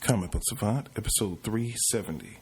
Comic Book Savant, episode 370.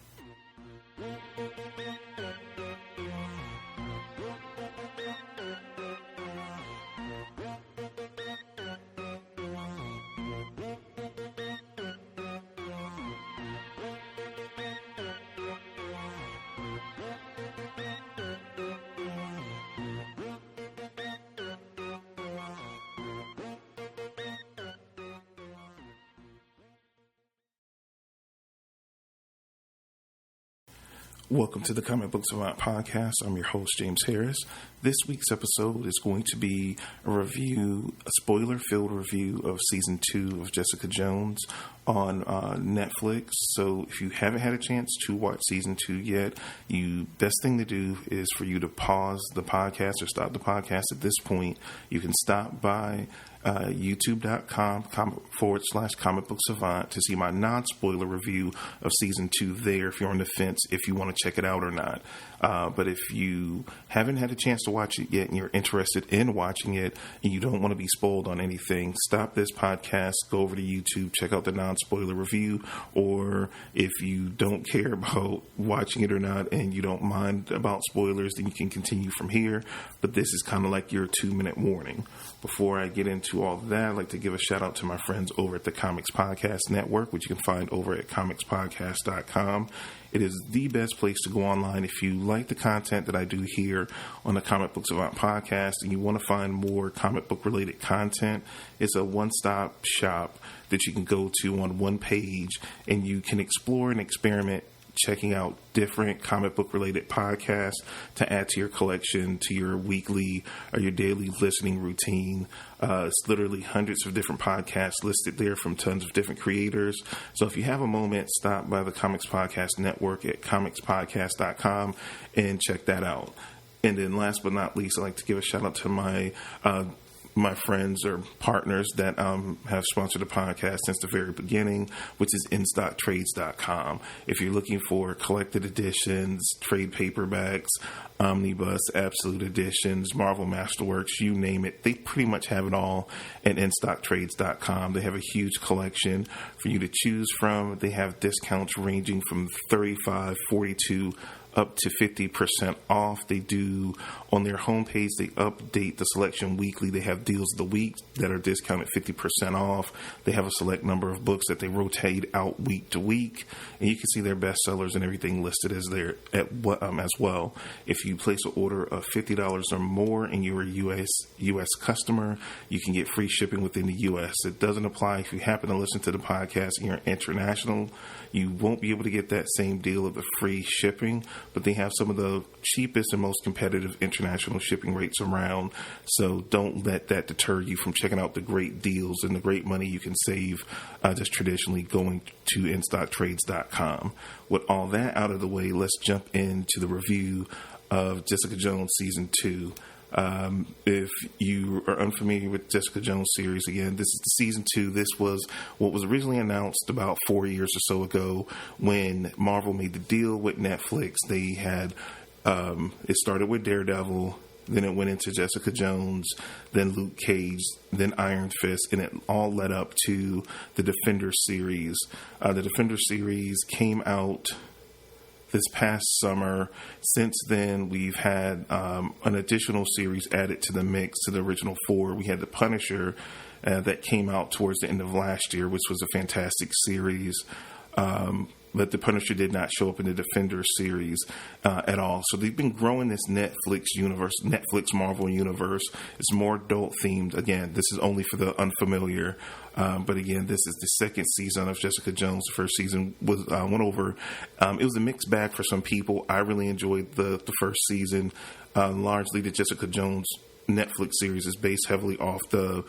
Welcome to the Comic Book Savant podcast. I'm your host, James Harris. This week's episode is going to be a spoiler-filled review of Season 2 of Jessica Jones on Netflix. So if you haven't had a chance to watch Season 2 yet, best thing to do is for you to pause the podcast or stop the podcast at this point. You can stop by youtube.com/comic book savant to see my non-spoiler review of Season 2 there if you're on the fence, if you want to check it out or not. But if you haven't had a chance to watch it yet and you're interested in watching it and you don't want to be spoiled on anything, stop this podcast, go over to YouTube, check out the non-spoiler review, or if you don't care about watching it or not and you don't mind about spoilers, then you can continue from here. But this is kind of like your 2-minute warning. Before I get into all of that, I'd like to give a shout out to my friends over at the Comics Podcast Network, which you can find over at comicspodcast.com. It is the best place to go online if you like the content that I do here on the Comic Book Savant podcast and you want to find more comic book related content. It's a one-stop shop that you can go to on one page and you can explore and experiment checking out different comic book related podcasts to add to your collection, to your weekly or your daily listening routine. It's literally hundreds of different podcasts listed there from tons of different creators. So if you have a moment, stop by the Comics Podcast Network at comicspodcast.com and check that out. And then last but not least, I'd like to give a shout out to my friends or partners that have sponsored the podcast since the very beginning, which is InStockTrades.com. If you're looking for collected editions, trade paperbacks, omnibus, absolute editions, Marvel Masterworks, you name it, they pretty much have it all at InStockTrades.com. They have a huge collection for you to choose from. They have discounts ranging from 35, 42 up to 50% off. They do, on their homepage, they update the selection weekly. They have deals of the week that are discounted 50% off. They have a select number of books that they rotate out week to week. And you can see their bestsellers and everything listed as there as well. If you place an order of $50 or more and you're a U.S. customer, you can get free shipping within the U.S. It doesn't apply if you happen to listen to the podcast and you're international. You won't be able to get that same deal of the free shipping, but they have some of the cheapest and most competitive international shipping rates around. So don't let that deter you from checking out the great deals and the great money you can save just traditionally going to InStockTrades.com. With all that out of the way, let's jump into the review of Jessica Jones Season 2. If you are unfamiliar with Jessica Jones series, again, this is the Season 2. This was what was originally announced about 4 years or so ago when Marvel made the deal with Netflix. They had, it started with Daredevil, then it went into Jessica Jones, then Luke Cage, then Iron Fist, and it all led up to the Defender series. The Defender series came out this past summer. Since then, we've had an additional series added to the mix, to the original 4. We had The Punisher that came out towards the end of last year, which was a fantastic series. But The Punisher did not show up in the Defender series at all. So they've been growing this Netflix universe, Netflix Marvel universe. It's more adult themed. Again, this is only for the unfamiliar. But again, this is the second season of Jessica Jones. The first season went over. It was a mixed bag for some people. I really enjoyed the first season. Largely, the Jessica Jones Netflix series is based heavily off the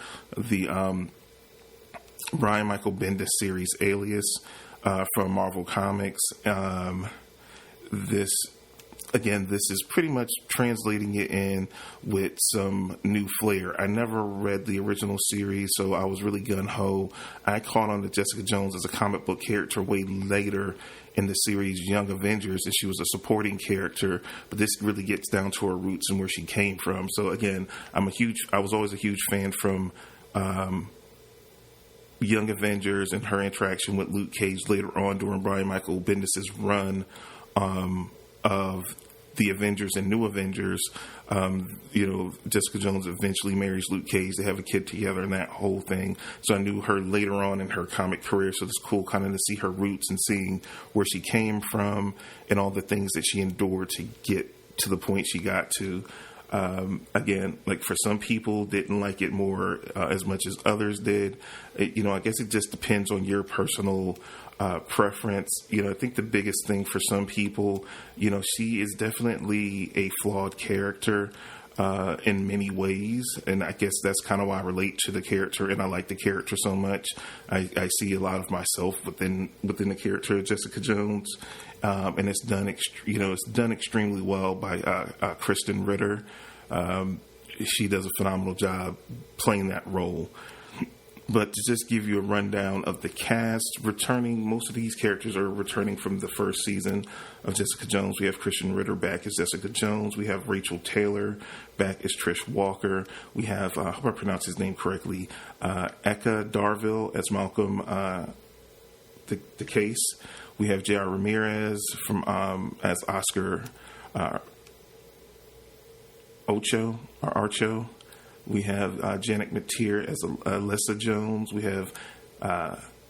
Brian Michael Bendis series Alias from Marvel Comics. This is pretty much translating it in with some new flair. I never read the original series, so I was really gung-ho. I caught on to Jessica Jones as a comic book character way later in the series Young Avengers, and she was a supporting character, but this really gets down to her roots and where she came from. So again, I was always a huge fan from Young Avengers and her interaction with Luke Cage later on during Brian Michael Bendis' run of the Avengers and New Avengers. Jessica Jones eventually marries Luke Cage. They have a kid together and that whole thing. So I knew her later on in her comic career. So it's cool kind of to see her roots and seeing where she came from and all the things that she endured to get to the point she got to. Again, like for some people didn't like it more as much as others did. I guess it just depends on your personal preference. I think the biggest thing for some people, she is definitely a flawed character in many ways, and I guess that's kind of why I relate to the character and I like the character so much. I see a lot of myself within the character of Jessica Jones, and it's done extremely well by Kristen Ritter. She does a phenomenal job playing that role. But to just give you a rundown of the cast returning, most of these characters are returning from the first season of Jessica Jones. We have Kristen Ritter back as Jessica Jones. We have Rachel Taylor back as Trish Walker. We have, I hope I pronounced his name correctly, Eka Darville as Malcolm the Case. We have J.R. Ramirez as Oscar Archo. We have Janet Mateer as Alyssa Jones. We have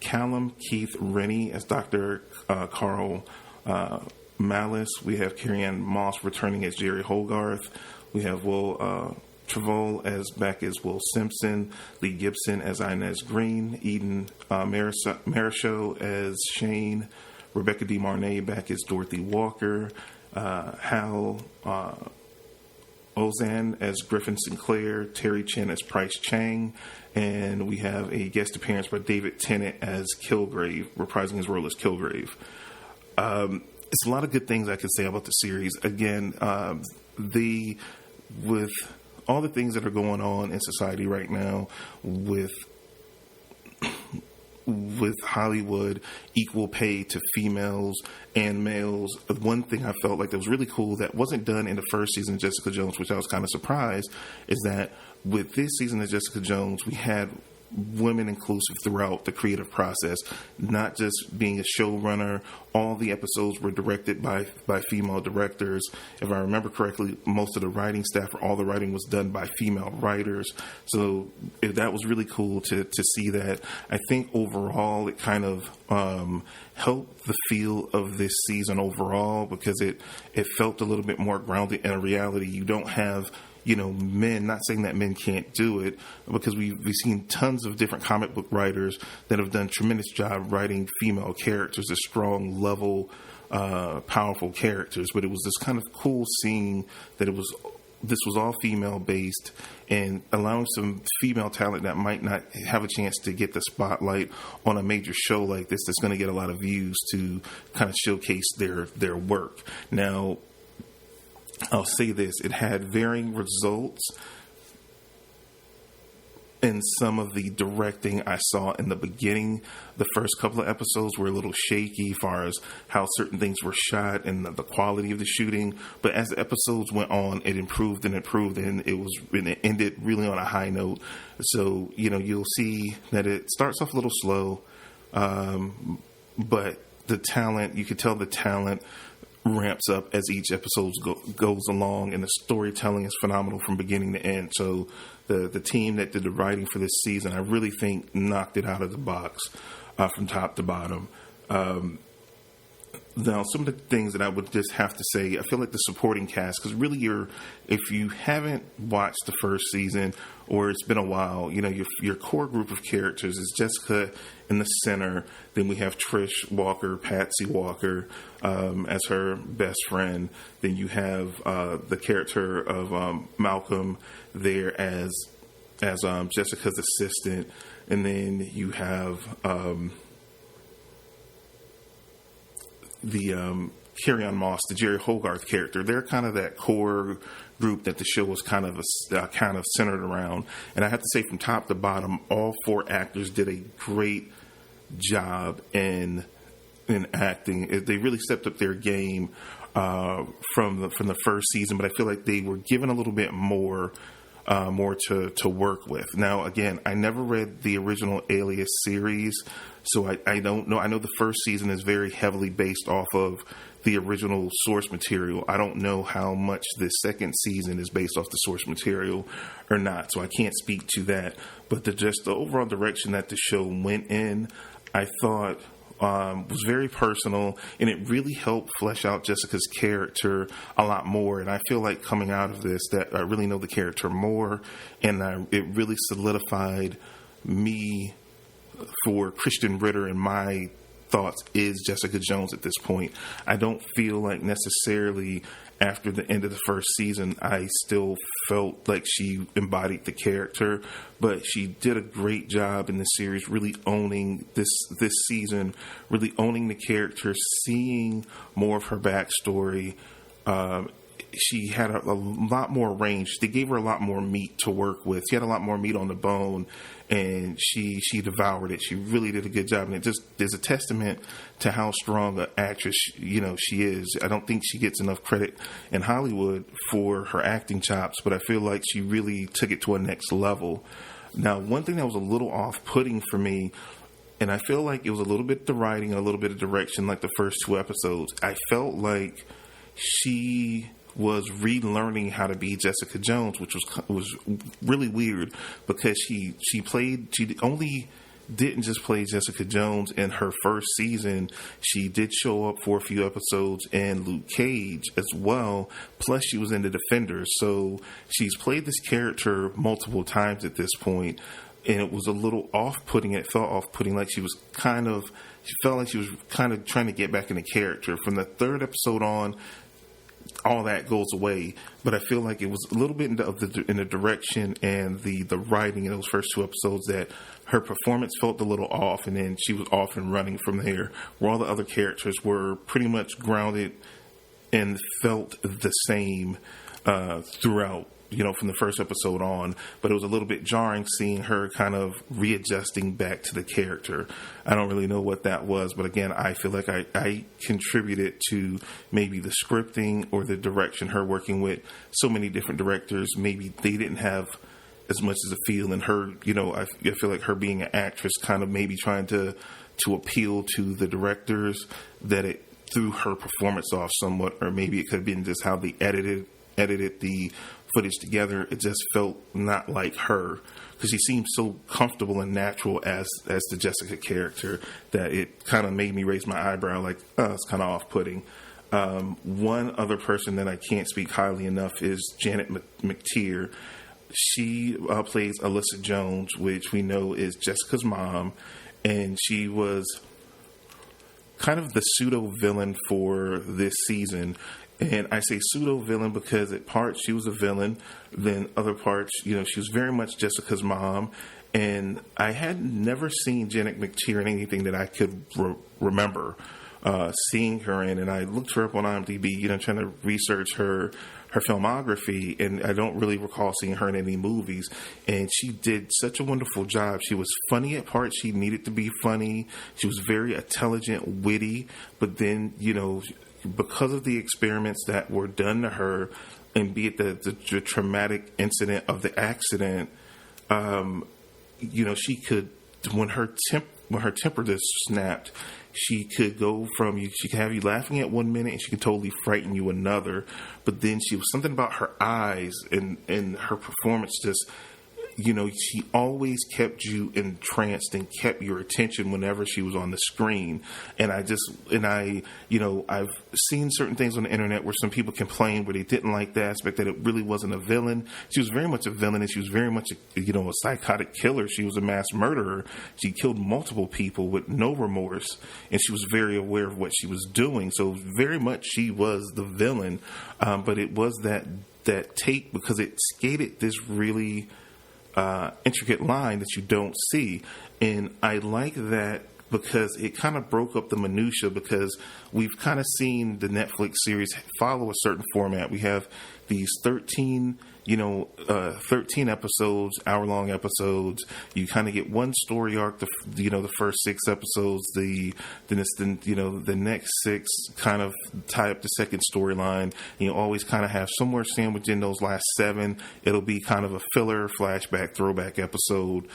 Callum Keith Rennie as Dr. Carl Malice. We have Carrie-Anne Moss returning as Jerry Hogarth. We have Will Trevole back as Will Simpson. Lee Gibson as Inez Green. Eden Marichaux as Shane. Rebecca De Mornay back as Dorothy Walker. Hal Ozan as Griffin Sinclair, Terry Chen as Price Chang, and we have a guest appearance by David Tennant as Kilgrave, reprising his role as Kilgrave. It's a lot of good things I could say about the series. Again, with all the things that are going on in society right now, with Hollywood, equal pay to females and males. One thing I felt like that was really cool that wasn't done in the first season of Jessica Jones, which I was kind of surprised, is that with this season of Jessica Jones, we had women inclusive throughout the creative process, not just being a showrunner. All the episodes were directed by female directors. If I remember correctly, most of the writing staff, or all the writing, was done by female writers. So that was really cool to see that. I think overall it kind of helped the feel of this season overall, because it felt a little bit more grounded in a reality. You don't have men, not saying that men can't do it, because we've seen tons of different comic book writers that have done tremendous job writing female characters as strong, level, powerful characters. But it was this kind of cool seeing that this was all female based, and allowing some female talent that might not have a chance to get the spotlight on a major show like this that's going to get a lot of views to kind of showcase their work. Now, I'll say this, it had varying results in some of the directing I saw in the beginning. The first couple of episodes were a little shaky as far as how certain things were shot and the quality of the shooting. But as the episodes went on, it improved and improved, and it ended really on a high note. So, you'll see that it starts off a little slow, but the talent, you could tell the talent ramps up as each episode goes along, and the storytelling is phenomenal from beginning to end. So the team that did the writing for this season, I really think knocked it out of the box from top to bottom. Now, some of the things that I would just have to say, I feel like the supporting cast, because really if you haven't watched the first season, or it's been a while, your core group of characters is Jessica in the center. Then we have Trish Walker, Patsy Walker, as her best friend. Then you have the character of Malcolm there as Jessica's assistant. And then you have the Carrie-Anne Moss, the Jerry Hogarth character. They're kind of that core group that the show was kind of centered around. And I have to say, from top to bottom, all four actors did a great job in acting. They really stepped up their game from the first season, but I feel like they were given a little bit more more to work with. Now, again, I never read the original Alias series, so I don't know. I know the first season is very heavily based off of the original source material. I don't know how much the second season is based off the source material or not, so I can't speak to that. But just the overall direction that the show went in, I thought was very personal, and it really helped flesh out Jessica's character a lot more. And I feel like coming out of this that I really know the character more, and it really solidified me for Christian Ritter and my thoughts is Jessica Jones at this point. I don't feel like necessarily after the end of the first season I still felt like she embodied the character, but she did a great job in the series really owning this season, really owning the character, seeing more of her backstory. She had a lot more range. They gave her a lot more meat to work with. She had a lot more meat on the bone, and she devoured it. She really did a good job, and it just is a testament to how strong an actress she is. I don't think she gets enough credit in Hollywood for her acting chops, but I feel like she really took it to a next level. Now, one thing that was a little off-putting for me, and I feel like it was a little bit the writing and a little bit of direction, like the first 2 episodes. I felt like she was relearning how to be Jessica Jones, which was really weird, because she only didn't just play Jessica Jones in her first season. She did show up for a few episodes in Luke Cage as well, plus she was in The Defenders. So she's played this character multiple times at this point, and it was a little off-putting. It felt off-putting, like she felt like she was kind of trying to get back into character. From the 3rd episode on, all that goes away, but I feel like it was a little bit in the direction and the writing in those first 2 episodes that her performance felt a little off, and then she was off and running from there, where all the other characters were pretty much grounded and felt the same throughout, from the first episode on. But it was a little bit jarring seeing her kind of readjusting back to the character. I don't really know what that was, but again, I feel like I contributed to maybe the scripting or the direction, her working with so many different directors. Maybe they didn't have as much as a feel in her, I feel like her being an actress kind of maybe trying to appeal to the directors, that it threw her performance off somewhat, or maybe it could have been just how they edited the footage together. It just felt not like her, because she seemed so comfortable and natural as the Jessica character that it kind of made me raise my eyebrow, like, it's kind of off-putting. One other person that I can't speak highly enough is Janet McTeer. She plays Alyssa Jones, which we know is Jessica's mom, and she was kind of the pseudo-villain for this season. And I say pseudo-villain because at parts she was a villain, then other parts, she was very much Jessica's mom. And I had never seen Janet McTeer in anything that I could remember seeing her in. And I looked her up on IMDb, trying to research her filmography, and I don't really recall seeing her in any movies. And she did such a wonderful job. She was funny at parts. She needed to be funny. She was very intelligent, witty, but then, because of the experiments that were done to her, and be it the traumatic incident of the accident, she could, when her temper just snapped, she could go from she could have you laughing at one minute, and she could totally frighten you another. But then she was something about her eyes and her performance just, she always kept you entranced and kept your attention whenever she was on the screen. And I've seen certain things on the internet where some people complained where they didn't like the aspect that it really wasn't a villain. She was very much a villain, and she was very much a psychotic killer. She was a mass murderer. She killed multiple people with no remorse, and she was very aware of what she was doing. So very much she was the villain, but it was that take, because it skated this really intricate line that you don't see. And I like that because it kind of broke up the minutia, because we've kind of seen the Netflix series follow a certain format. We have these 13 episodes, hour-long episodes. You kind of get one story arc, the first 6 episodes, the next 6 kind of tie up the second storyline. And you always kind of have somewhere sandwiched in those last 7. It'll be kind of a filler, flashback, throwback episode.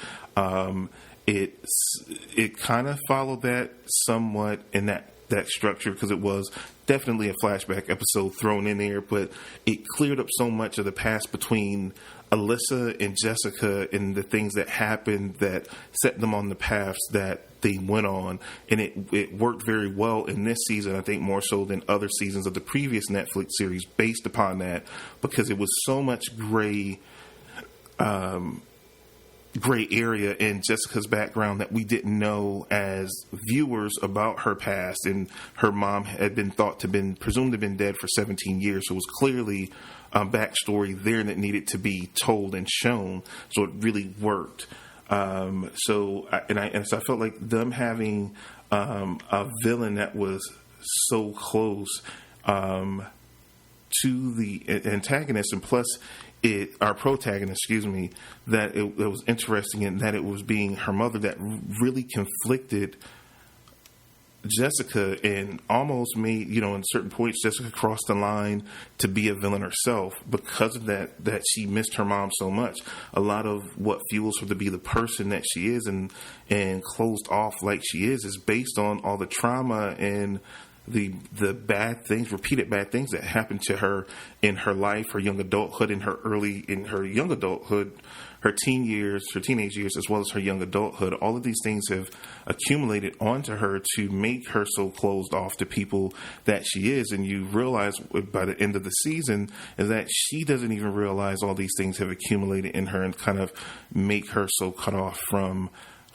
It kind of followed that somewhat in that structure, because it was definitely a flashback episode thrown in there, but it cleared up so much of the past between Alyssa and Jessica and the things that happened that set them on the paths that they went on. And it worked very well in this season, I think more so than other seasons of the previous Netflix series based upon that, because it was so much gray area in Jessica's background that we didn't know as viewers about her past. And her mom had been presumed to have been dead for 17 years. So it was clearly a backstory there that needed to be told and shown. So it really worked. So I felt like them having a villain that was so close to the antagonist, and plus our protagonist, that it was interesting in that it was being her mother that really conflicted Jessica and almost made, in certain points, Jessica crossed the line to be a villain herself because of that she missed her mom so much. A lot of what fuels her to be the person that she is and closed off like she is based on all the trauma and the bad things, repeated bad things that happened to her in her life, her young adulthood, her teenage years, as well as her young adulthood. All of these things have accumulated onto her to make her so closed off to people that she is. And you realize by the end of the season is that she doesn't even realize all these things have accumulated in her and kind of make her so cut off from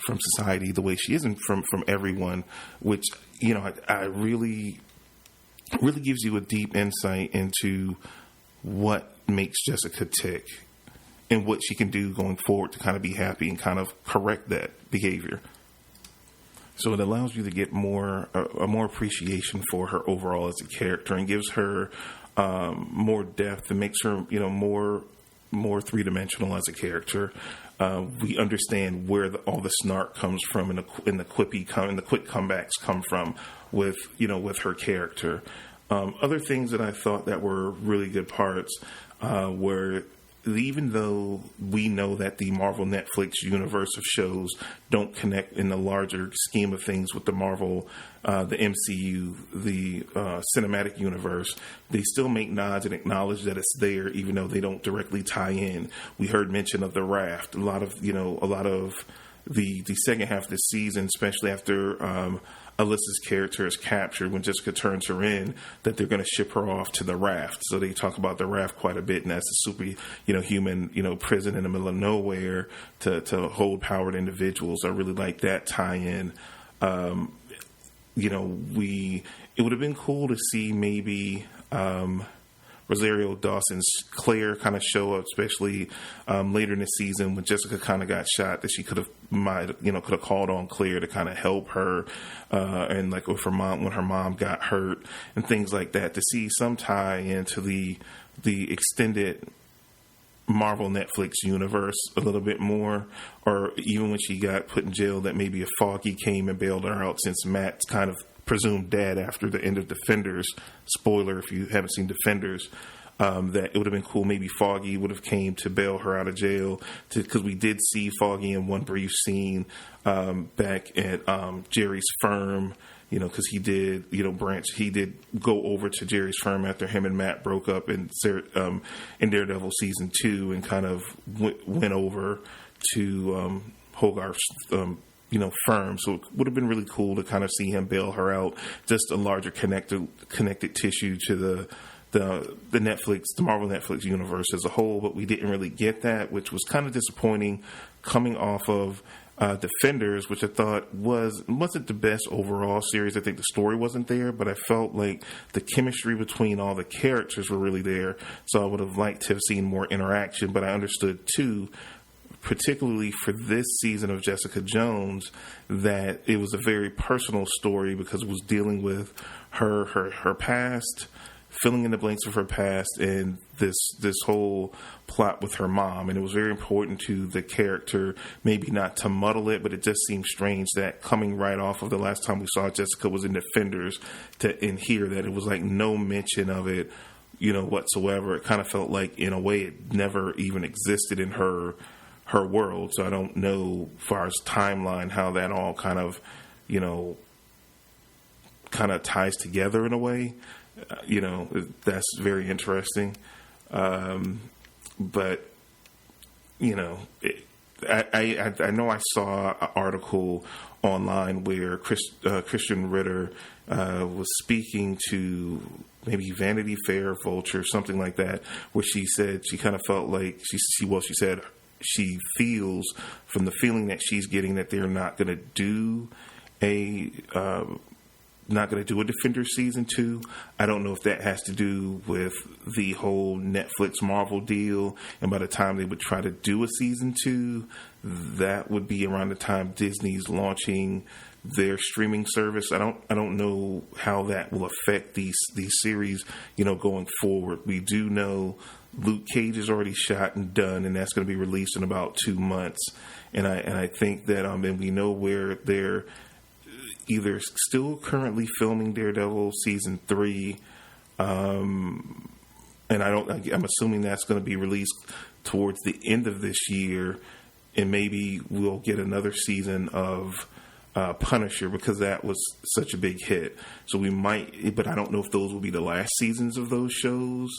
society the way she is and from everyone, which, I really gives you a deep insight into what makes Jessica tick and what she can do going forward to kind of be happy and kind of correct that behavior. So it allows you to get more appreciation for her overall as a character and gives her more depth and makes her, more three-dimensional as a character. We understand where all the snark comes from and the quick comebacks come from with her character. Other things that I thought that were really good parts were, even though we know that the Marvel Netflix universe of shows don't connect in the larger scheme of things with the Marvel, the MCU, the cinematic universe, they still make nods and acknowledge that it's there, even though they don't directly tie in. We heard mention of the Raft. A lot of the second half of the season, especially after Alyssa's character is captured, when Jessica turns her in, that they're going to ship her off to the Raft. So they talk about the Raft quite a bit, and that's a super, human, prison in the middle of nowhere to hold powered individuals. I really like that tie-in. It would have been cool to see maybe Rosario Dawson's Claire kind of show up, especially later in the season when Jessica kind of got shot, that she could have called on Claire to kind of help her, and like with her mom when her mom got hurt and things like that. To see some tie into the extended Marvel Netflix universe a little bit more, or even when she got put in jail, that maybe if Foggy came and bailed her out, since Matt's kind of presumed dead after the end of Defenders. Spoiler if you haven't seen Defenders. That it would have been cool. Maybe Foggy would have came to bail her out of jail, because we did see Foggy in one brief scene back at Jerry's firm. Because he did, he did go over to Jerry's firm after him and Matt broke up in Daredevil season 2, and kind of went over to Hogarth's firm. So it would have been really cool to kind of see him bail her out. Just a larger connected tissue to the Marvel Netflix universe as a whole. But we didn't really get that, which was kind of disappointing coming off of Defenders, which I thought wasn't the best overall series. I think the story wasn't there, but I felt like the chemistry between all the characters were really there. So I would have liked to have seen more interaction, but I understood too, particularly for this season of Jessica Jones, that it was a very personal story because it was dealing with her past, filling in the blanks of her past, and this whole plot with her mom. And it was very important to the character, maybe not to muddle it, but it just seemed strange that coming right off of the last time we saw Jessica was in Defenders, and here that it was like no mention of it, whatsoever. It kind of felt like, in a way, it never even existed in her world. So I don't know, as far as timeline, how that all kind of ties together in a way. That's very interesting. But I know I saw an article online where Christian Ritter was speaking to maybe Vanity Fair, Vulture, something like that, where she said she kind of felt like she said she feels, from the feeling that she's getting, that they're not going to do a Defender season 2. I don't know if that has to do with the whole Netflix Marvel deal, and by the time they would try to do a season 2, that would be around the time Disney's launching their streaming service. I don't know how that will affect these series, going forward. We do know Luke Cage is already shot and done, and that's going to be released in about 2 months. And I think that and we know where they're either still currently filming Daredevil season 3, and I'm assuming that's going to be released towards the end of this year, and maybe we'll get another season of Punisher, because that was such a big hit. So we might, but I don't know if those will be the last seasons of those shows.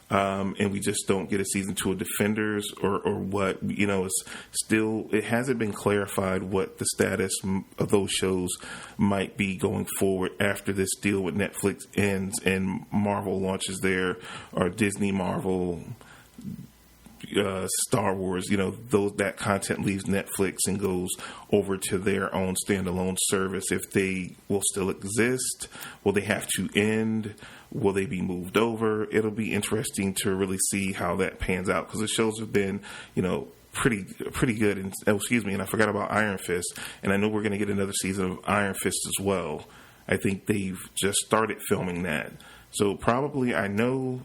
And we just don't get a season 2 of Defenders or what. It hasn't been clarified what the status of those shows might be going forward after this deal with Netflix ends and Marvel launches or Disney Marvel, Star Wars, that content leaves Netflix and goes over to their own standalone service. If they will still exist, will they have to end? Will they be moved over? It'll be interesting to really see how that pans out, because the shows have been, pretty good. And and I forgot about Iron Fist, and I know we're going to get another season of Iron Fist as well. I think they've just started filming that, so probably, I know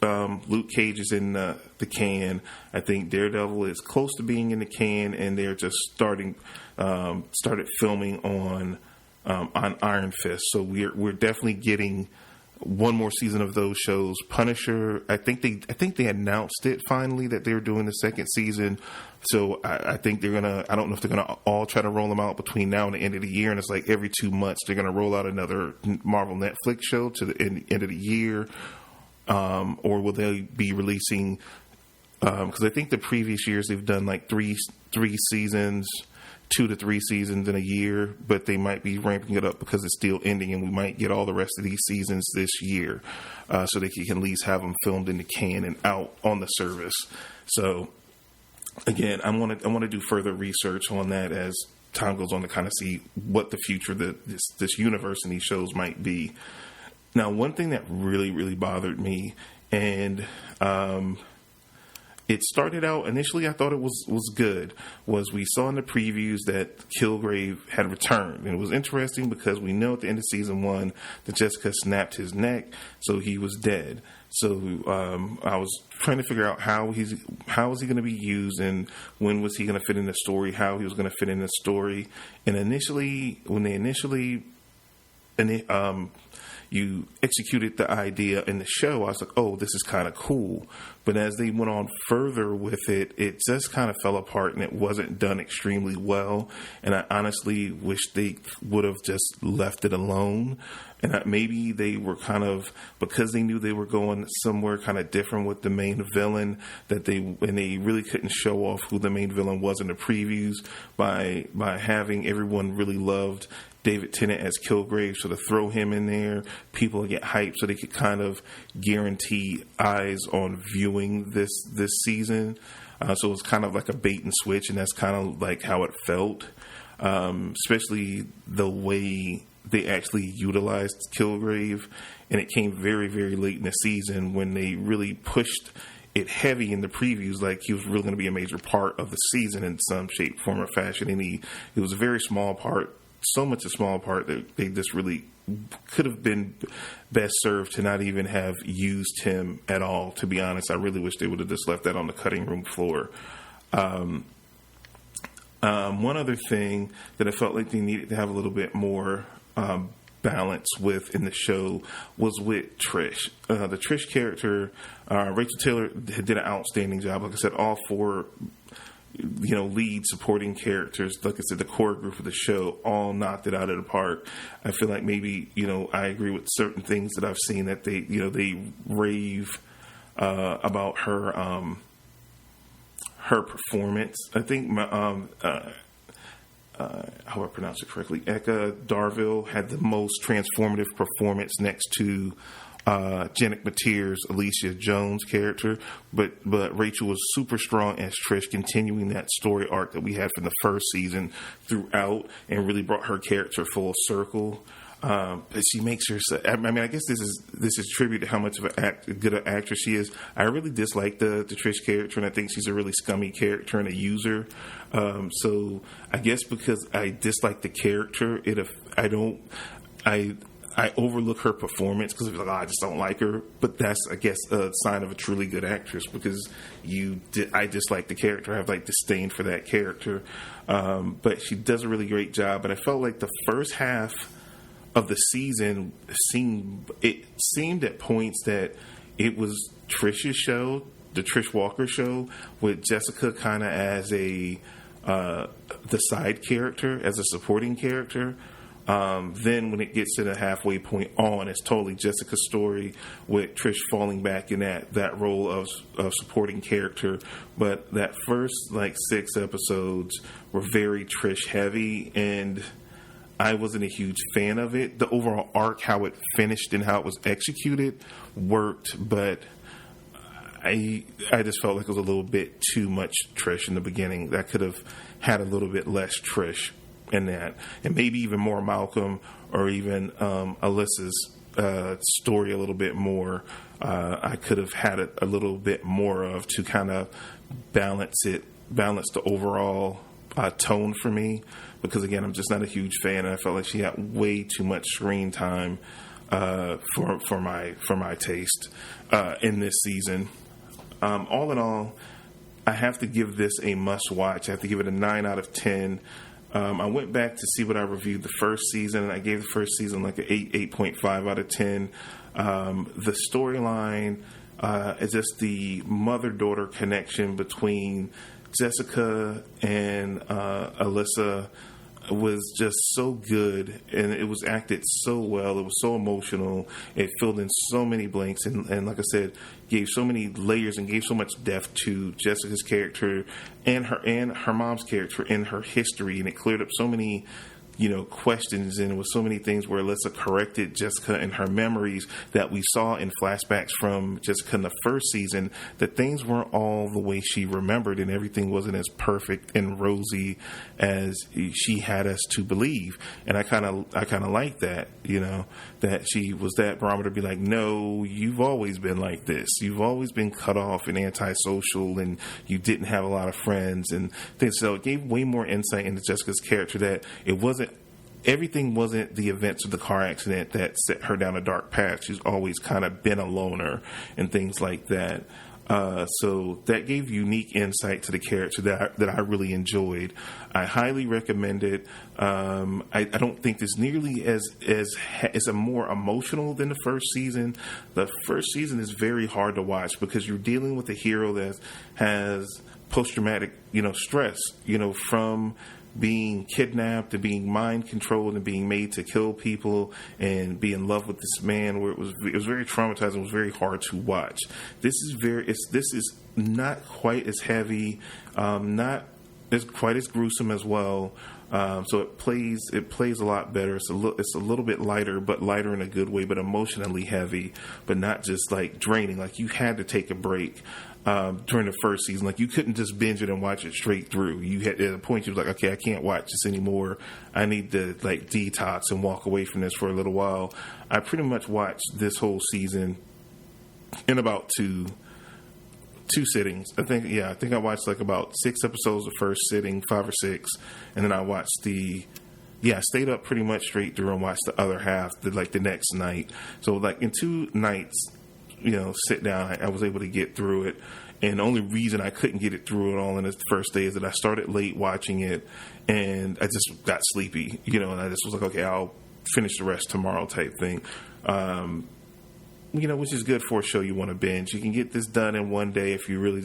Luke Cage is in the can. I think Daredevil is close to being in the can, and they're just started filming on Iron Fist. So we're definitely getting one more season of those shows. Punisher, I think they announced it finally that they're doing the second season. So I think they're gonna. I don't know if they're gonna all try to roll them out between now and the end of the year. And it's like every 2 months they're gonna roll out another Marvel Netflix show to the end of the year. Or will they be releasing? Because I think the previous years they've done like three seasons, 2 to 3 seasons in a year, but they might be ramping it up because it's still ending, and we might get all the rest of these seasons this year, so they can at least have them filmed in the can and out on the service. So again, I want to do further research on that as time goes on to kind of see what the future of this universe and these shows might be. Now, one thing that really, really bothered me, and it started out initially, I thought it was good, was we saw in the previews that Kilgrave had returned. And it was interesting because we know at the end of season 1 that Jessica snapped his neck, so he was dead. So I was trying to figure out how was he going to be used, and when was he going to fit in the story, how he was going to fit in the story. And you executed the idea in the show, I was like, oh, this is kind of cool. But as they went on further with it, it just kind of fell apart, and it wasn't done extremely well. And I honestly wish they would have just left it alone. And maybe they were kind of, because they knew they were going somewhere kind of different with the main villain, and they really couldn't show off who the main villain was in the previews by having everyone really loved David Tennant as Kilgrave, so to throw him in there, people get hyped so they could kind of guarantee eyes on viewing this season. So it's kind of like a bait and switch, and that's kind of like how it felt, especially the way they actually utilized Kilgrave. And it came very, very late in the season when they really pushed it heavy in the previews, like he was really going to be a major part of the season in some shape, form, or fashion. And it was a very small part, so much a small part that they just really could have been best served to not even have used him at all. To be honest, I really wish they would have just left that on the cutting room floor. One other thing that I felt like they needed to have a little bit more balance with in the show was with Trish. The Trish character, Rachel Taylor did an outstanding job. Like I said, all four, lead supporting characters, like I said, the core group of the show, all knocked it out of the park. I feel like maybe, I agree with certain things that I've seen that they rave about her performance. I think how I pronounce it correctly, Eka Darville had the most transformative performance next to Janet Mateer's Alicia Jones character, but Rachel was super strong as Trish, continuing that story arc that we had from the first season throughout, and really brought her character full circle. But she makes her. I mean, I guess this is tribute to how much of a good an actress she is. I really dislike the Trish character, and I think she's a really scummy character and a user. So I guess because I dislike the character, I overlook her performance because I just don't like her. But that's, I guess, a sign of a truly good actress, because I dislike the character. I have disdain for that character. But she does a really great job. And I felt like the first half of the season seemed at points that it was Trish's show, the Trish Walker show, with Jessica kind of as the side character, as a supporting character. Then when it gets to the halfway point on, it's totally Jessica's story, with Trish falling back in that role of supporting character. But that first 6 episodes were very Trish heavy, and I wasn't a huge fan of it. The overall arc, how it finished and how it was executed, worked, but I just felt like it was a little bit too much Trish in the beginning. That could have had a little bit less Trish in that, and maybe even more Malcolm or even Alyssa's story a little bit more. I could have had it a little bit more of, to kind of balance the overall tone for me, because again, I'm just not a huge fan, and I felt like she had way too much screen time for my taste in this season. All in all, I have to give this a must watch. I have to give it a 9 out of 10. I went back to see what I reviewed the first season, and I gave the first season an 8.5 out of 10. The storyline is just the mother-daughter connection between Jessica and Alyssa was just so good, and it was acted so well. It was so emotional. It filled in so many blanks, and like I said, gave so many layers and gave so much depth to Jessica's character and her mom's character and her history, and it cleared up so many questions, and it was so many things where Alyssa corrected Jessica and her memories that we saw in flashbacks from Jessica in the first season, that things weren't all the way she remembered, and everything wasn't as perfect and rosy as she had us to believe. And I kind of like that, that she was that barometer to be like, no, you've always been like this. You've always been cut off and antisocial, and you didn't have a lot of friends and things. So it gave way more insight into Jessica's character, that everything wasn't the events of the car accident that set her down a dark path. She's always kind of been a loner and things like that. So that gave unique insight to the character that I really enjoyed. I highly recommend it. I don't think it's nearly as a more emotional than the first season. The first season is very hard to watch because you're dealing with a hero that has post-traumatic, stress, from being kidnapped and being mind controlled and being made to kill people and be in love with this man, where it was very traumatizing. It was very hard to watch. This is not quite as heavy, not as quite as gruesome as well. So it plays a lot better. It's a little bit lighter, but lighter in a good way, but emotionally heavy, but not just draining. Like, you had to take a break during the first season. You couldn't just binge it and watch it straight through. You had, at a point, you was like, okay, I can't watch this anymore. I need to detox and walk away from this for a little while. I pretty much watched this whole season in about two 2 sittings. I think I watched like about 6 episodes the first sitting, 5 or 6, and then I watched I stayed up pretty much straight through and watched the other half the next night. So like in 2 nights, sit down, I was able to get through it. And the only reason I couldn't get it through it all in the first day is that I started late watching it, and I just got sleepy, and I just was like, okay, I'll finish the rest tomorrow type thing. Which is good for a show you want to binge. You can get this done in one day if you really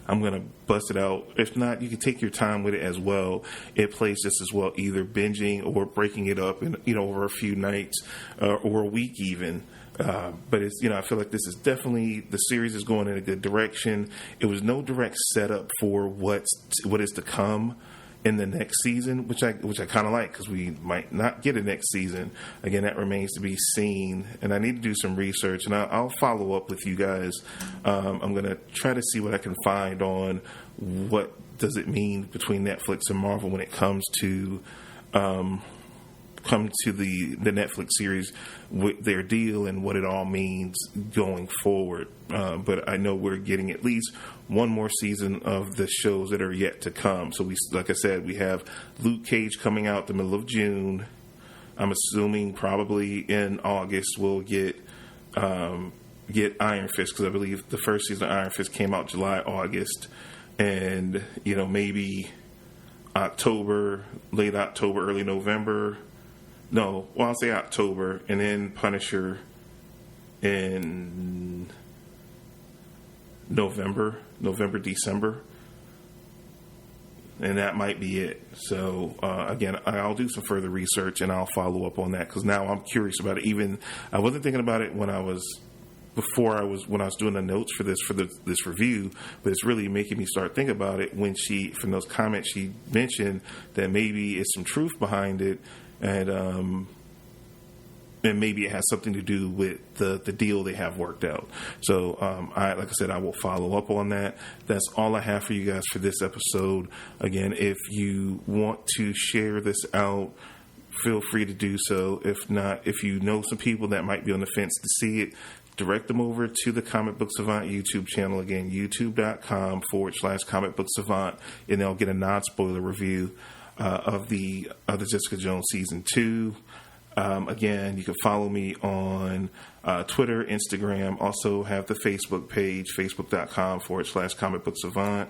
I'm going to bust it out. If not, you can take your time with it as well. It plays just as well, either binging or breaking it up in, over a few nights or a week even. But it's, I feel like this is definitely, the series is going in a good direction. It was no direct setup for what is to come in the next season, which I kind of like, because we might not get a next season. Again, that remains to be seen, and I need to do some research, and I'll follow up with you guys. I'm going to try to see what I can find on what does it mean between Netflix and Marvel when it comes to the Netflix series with their deal and what it all means going forward. But I know we're getting at least one more season of the shows that are yet to come. So like I said, we have Luke Cage coming out the middle of June. I'm assuming probably in August we'll get Iron Fist, because I believe the first season of Iron Fist came out July, August, and maybe October, late October, early November. No, well, I'll say October, and then Punisher in November, December, and that might be it. So again, I'll do some further research and I'll follow up on that, because now I'm curious about it. Even I wasn't thinking about it when I was doing the notes for this review, but it's really making me start thinking about it when from those comments she mentioned that maybe it's some truth behind it. And maybe it has something to do with the deal they have worked out. So, like I said, I will follow up on that. That's all I have for you guys for this episode. Again, if you want to share this out, feel free to do so. If not, if you know some people that might be on the fence to see it, direct them over to the Comic Book Savant YouTube channel. Again, youtube.com/Comic Book Savant, and they'll get a non-spoiler review of the Jessica Jones Season 2. Again, you can follow me on Twitter, Instagram. Also have the Facebook page, facebook.com/Comic Book Savant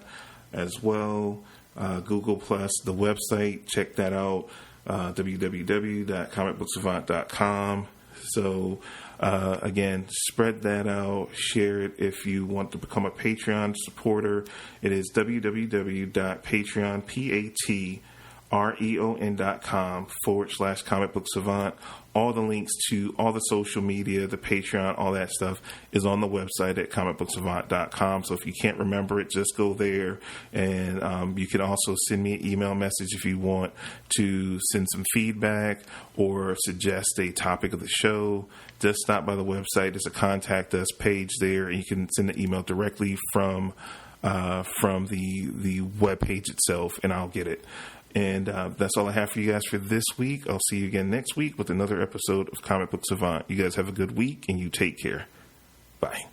as well. Google+, the website, check that out, www.comicbooksavant.com. So, again, spread that out, share it. If you want to become a Patreon supporter, it is www.patreon.com/Comic Book Savant. All the links to all the social media, the Patreon, all that stuff is on the website at comicbooksavant.com. So if you can't remember it, just go there. And you can also send me an email message if you want to send some feedback or suggest a topic of the show. Just stop by the website. There's a contact us page there, and you can send an email directly from the web page itself, and I'll get it. And that's all I have for you guys for this week. I'll see you again next week with another episode of Comic Book Savant. You guys have a good week, and you take care. Bye.